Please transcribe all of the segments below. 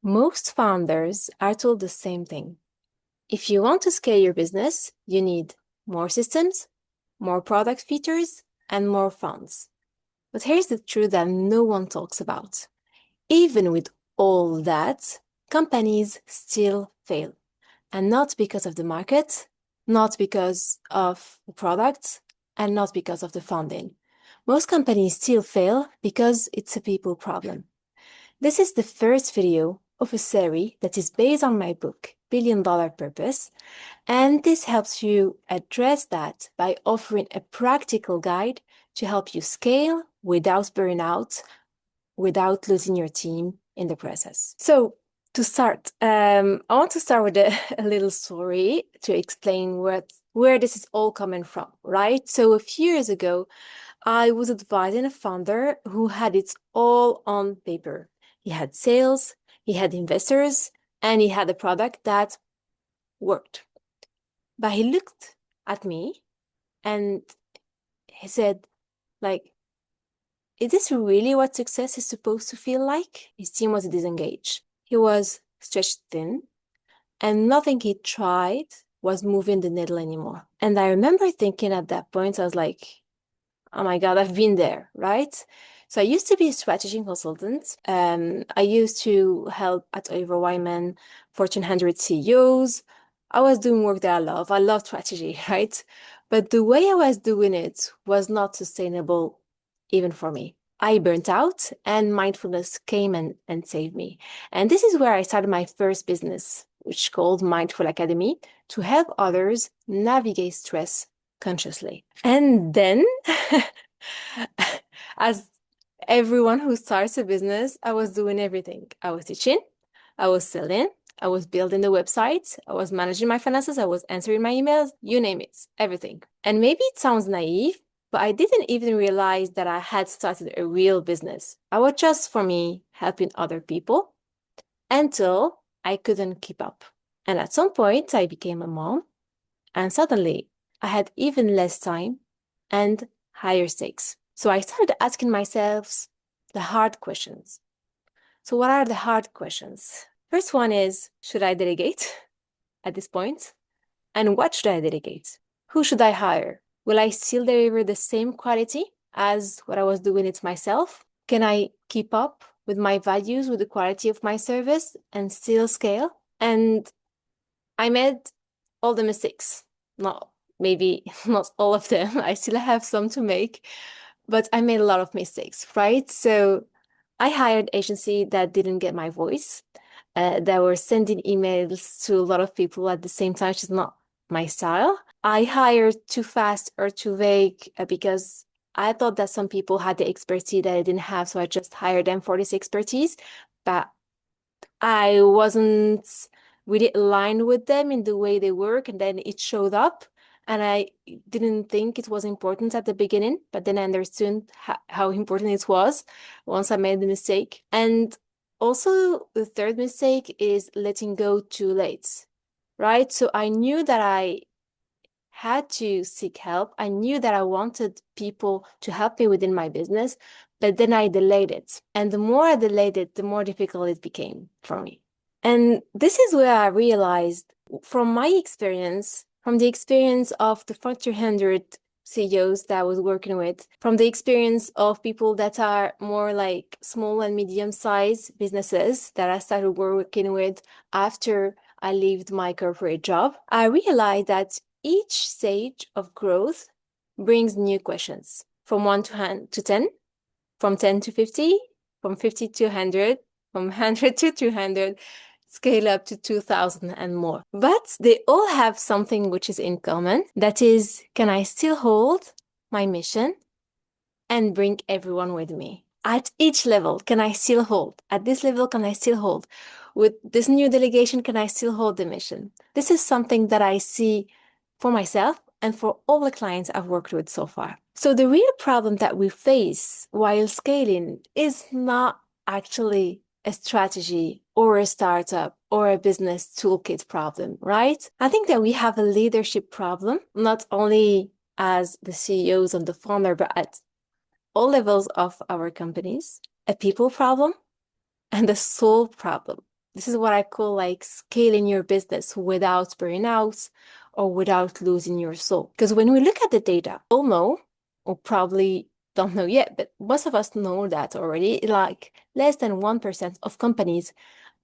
Most founders are told the same thing. If you want to scale your business, you need more systems, more product features, and more funds. But here's the truth that no one talks about. Even with all that, companies still fail. And not because of the market, not because of the product, and not because of the funding. Most companies still fail because it's a people problem. This is the first video of a series that is based on my book, Billion Dollar Purpose, and this helps you address that by offering a practical guide to help you scale without burnout, without losing your team in the process. So to start, I want to start with a little story to explain where this is all coming from, right? So a few years ago, I was advising a founder who had it all on paper. He had sales, he had investors, and he had a product that worked. But he looked at me and he said, is this really what success is supposed to feel like? His team was disengaged. He was stretched thin, and nothing he tried was moving the needle anymore. And I remember thinking at that point, I was like, oh my God, I've been there, right? So I used to be a strategy consultant. I used to help at Oliver Wyman, Fortune 100 CEOs. I was doing work that I love. I love strategy, right? But the way I was doing it was not sustainable even for me. I burnt out and mindfulness came and saved me. And this is where I started my first business, which called Mindful Academy, to help others navigate stress consciously. And then, as everyone who starts a business, I was doing everything. I was teaching, I was selling, I was building the website, I was managing my finances, I was answering my emails, you name it, everything. And maybe it sounds naive, but I didn't even realize that I had started a real business. I was just, for me, helping other people until I couldn't keep up. And at some point, I became a mom, and suddenly I had even less time and higher stakes. So I started asking myself the hard questions. So what are the hard questions? First one is, should I delegate at this point? And what should I delegate? Who should I hire? Will I still deliver the same quality as what I was doing it myself? Can I keep up with my values, with the quality of my service and still scale? And I made all the mistakes. Not maybe not all of them. I still have some to make, but I made a lot of mistakes, right? So I hired agency that didn't get my voice, that were sending emails to a lot of people at the same time, which is not my style. I hired too fast or too vague because I thought that some people had the expertise that I didn't have, so I just hired them for this expertise. But I wasn't really aligned with them in the way they work, and then it showed up. And I didn't think it was important at the beginning, but then I understood how important it was once I made the mistake. And also, the third mistake is letting go too late, right? So I knew that I had to seek help. I knew that I wanted people to help me within my business, but then I delayed it. And the more I delayed it, the more difficult it became for me. And this is where I realized from my experience, from the experience of the Fortune 100 CEOs that I was working with, from the experience of people that are more like small and medium-sized businesses that I started working with after I left my corporate job, I realized that each stage of growth brings new questions from 1 to 10, from 10 to 50, from 50 to 100, from 100 to 200, scale up to 2000 and more. But they all have something which is in common. That is, can I still hold my mission and bring everyone with me? At each level, can I still hold? At this level, can I still hold? With this new delegation, can I still hold the mission? This is something that I see for myself and for all the clients I've worked with so far. So the real problem that we face while scaling is not actually a strategy or a startup or a business toolkit problem, right? I think that we have a leadership problem, not only as the CEOs and the founder, but at all levels of our companies, a people problem and a soul problem. This is what I call like scaling your business without burnout or without losing your soul. Because when we look at the data, all know, or probably don't know yet, but most of us know that already, like less than 1% of companies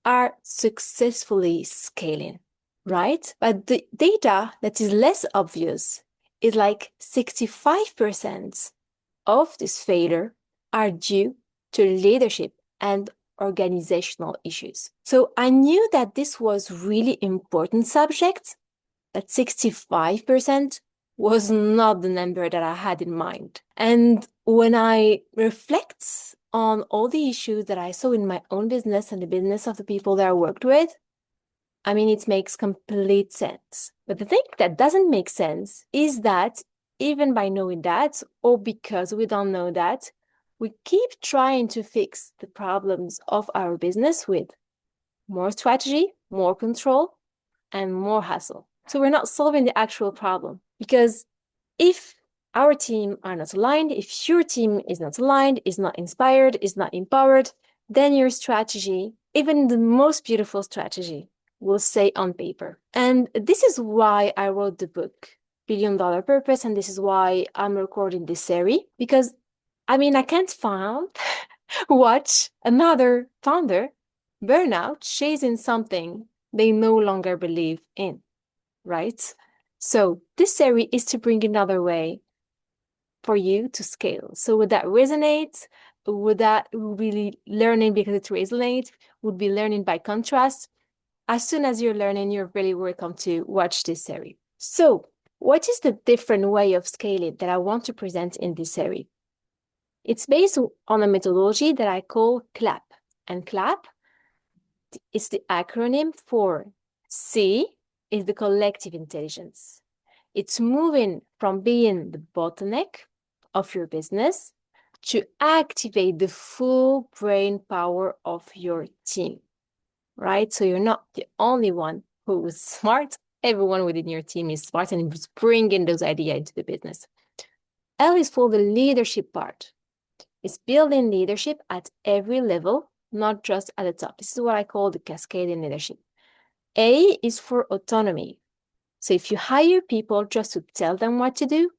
are successfully scaling, right? But the data that is less obvious is like 65% of this failure are due to leadership and organizational issues. So I knew that this was really important subject, that 65% was not the number that I had in mind. And when I reflect on all the issues that I saw in my own business and the business of the people that I worked with, I mean, it makes complete sense. But the thing that doesn't make sense is that even by knowing that, or because we don't know that, we keep trying to fix the problems of our business with more strategy, more control, and more hassle. So we're not solving the actual problem. Because if our team are not aligned, if your team is not aligned, is not inspired, is not empowered, then your strategy, even the most beautiful strategy, will stay on paper. And this is why I wrote the book, Billion Dollar Purpose, and this is why I'm recording this series, because I mean, I can't watch another founder burn out chasing something they no longer believe in, right? So this series is to bring another way for you to scale. So would that resonate? Would that really learning because it resonates? Would be learning by contrast? As soon as you're learning, you're really welcome to watch this series. So what is the different way of scaling that I want to present in this series? It's based on a methodology that I call CLAP. And CLAP is the acronym for C is the collective intelligence. It's moving from being the bottleneck of your business to activate the full brain power of your team, right? So you're not the only one who is smart. Everyone within your team is smart and is bringing those ideas into the business. L is for the leadership part. It's building leadership at every level, not just at the top. This is what I call the cascading leadership. A is for autonomy. So if you hire people just to tell them what to do,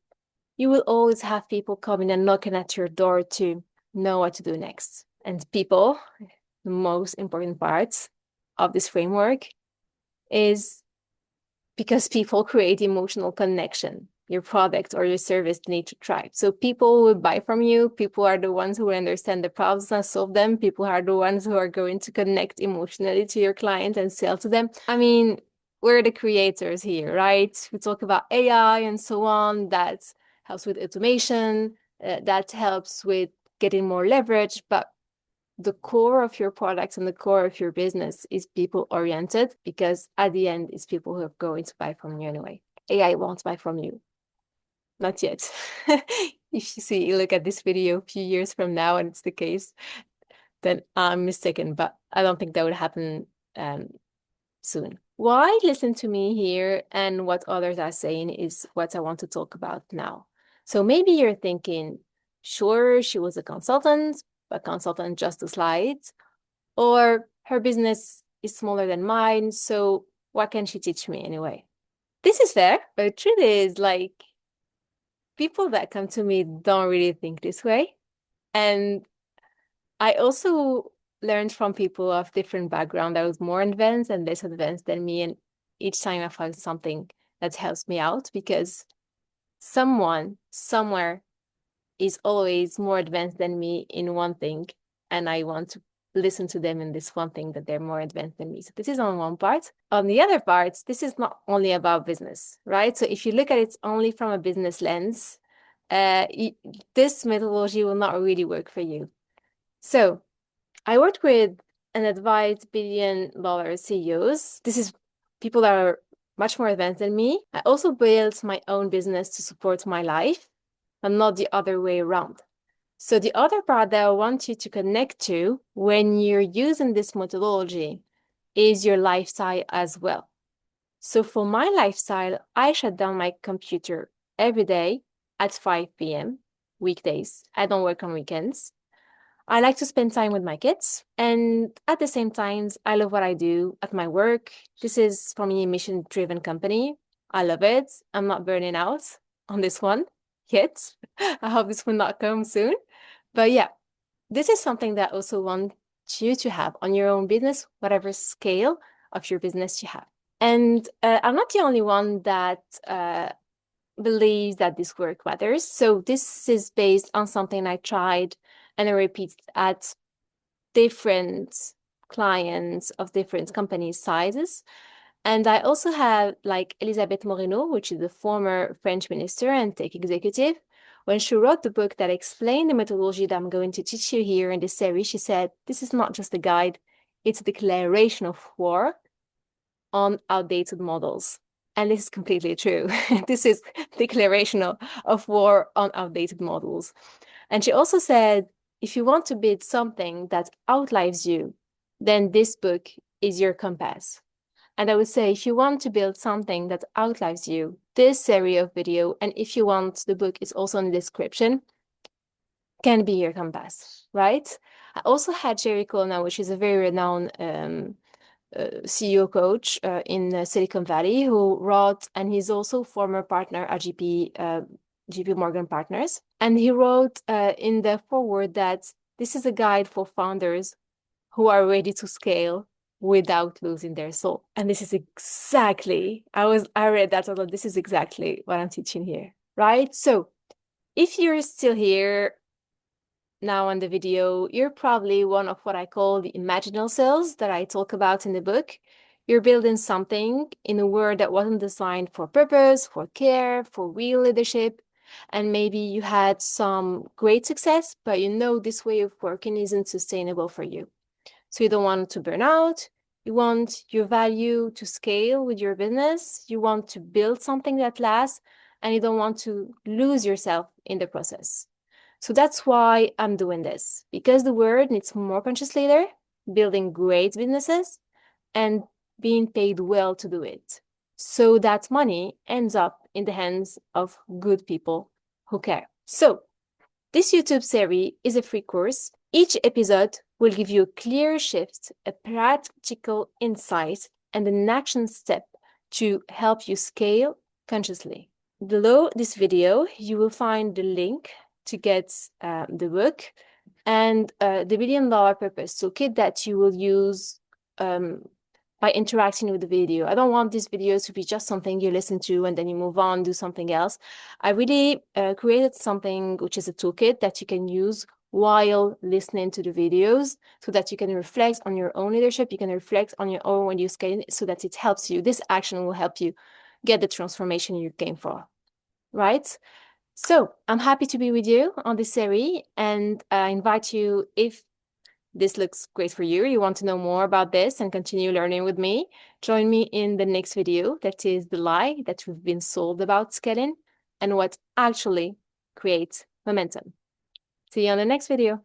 you will always have people coming and knocking at your door to know what to do next. And people, the most important part of this framework is because people create emotional connection. Your product or your service need to thrive. So people will buy from you. People are the ones who understand the problems and solve them. People are the ones who are going to connect emotionally to your client and sell to them. I mean, we're the creators here, right? We talk about AI and so on. That helps with automation. That helps with getting more leverage. But the core of your products and the core of your business is people oriented, because at the end, it's people who are going to buy from you anyway. AI won't buy from you. Not yet. If you look at this video a few years from now and it's the case, then I'm mistaken, but I don't think that would happen soon. Why listen to me here and what others are saying is what I want to talk about now. So maybe you're thinking, sure, she was a consultant, but consultant just to slides, or her business is smaller than mine, so what can she teach me anyway? This is fair, but the truth is, like, people that come to me don't really think this way. And I also learned from people of different background that was more advanced and less advanced than me. And each time I find something that helps me out, because someone somewhere is always more advanced than me in one thing. And I want to listen to them in this one thing that they're more advanced than me. So this is on one part. On the other parts, this is not only about business, right? So if you look at it only from a business lens, this methodology will not really work for you. So I worked with and advised billion-dollar CEOs. This is people that are much more advanced than me. I also built my own business to support my life and not the other way around. So the other part that I want you to connect to when you're using this methodology is your lifestyle as well. So for my lifestyle, I shut down my computer every day at 5 p.m. weekdays. I don't work on weekends. I like to spend time with my kids, and at the same time, I love what I do at my work. This is, for me, a mission-driven company. I love it. I'm not burning out on this one yet. I hope this will not come soon. But yeah, this is something that I also want you to have on your own business, whatever scale of your business you have. And I'm not the only one that believes that this work matters. So this is based on something I tried and I repeat at different clients of different companies' sizes. And I also have like Elisabeth Moreno, which is the former French minister and tech executive. When she wrote the book that explained the methodology that I'm going to teach you here in this series, she said, this is not just a guide, it's a declaration of war on outdated models. And this is completely true. This is declaration of war on outdated models. And she also said, if you want to build something that outlives you, then this book is your compass. And I would say, if you want to build something that outlives you, this series of video, and if you want, the book is also in the description, can be your compass, right? I also had Jerry Colonna, which is a very renowned CEO coach in Silicon Valley, who wrote, and he's also former partner at JP Morgan Partners. And he wrote in the foreword that this is a guide for founders who are ready to scale without losing their soul. And this is exactly, I read that a lot. This is exactly what I'm teaching here, right? So if you're still here now on the video, you're probably one of what I call the imaginal cells that I talk about in the book. You're building something in a world that wasn't designed for purpose, for care, for real leadership. And maybe you had some great success, but you know this way of working isn't sustainable for you. So you don't want to burn out. You want your value to scale with your business. You want to build something that lasts, and you don't want to lose yourself in the process. So that's why I'm doing this, because the world needs more conscious leader, building great businesses, and being paid well to do it, so that money ends up in the hands of good people who care. So this YouTube series is a free course. Each episode will give you a clear shift, a practical insight, and an action step to help you scale consciously. Below this video, you will find the link to get the book and the $1 Billion Purpose Toolkit that you will use by interacting with the video. I don't want these videos to be just something you listen to and then you move on, do something else. I really created something which is a toolkit that you can use while listening to the videos so that you can reflect on your own leadership, you can reflect on your own when you scale so that it helps you. This action will help you get the transformation you came for, right? So I'm happy to be with you on this series, and I invite you, if this looks great for you, you want to know more about this and continue learning with me, join me in the next video, that is the lie that we've been sold about scaling and what actually creates momentum. See you on the next video.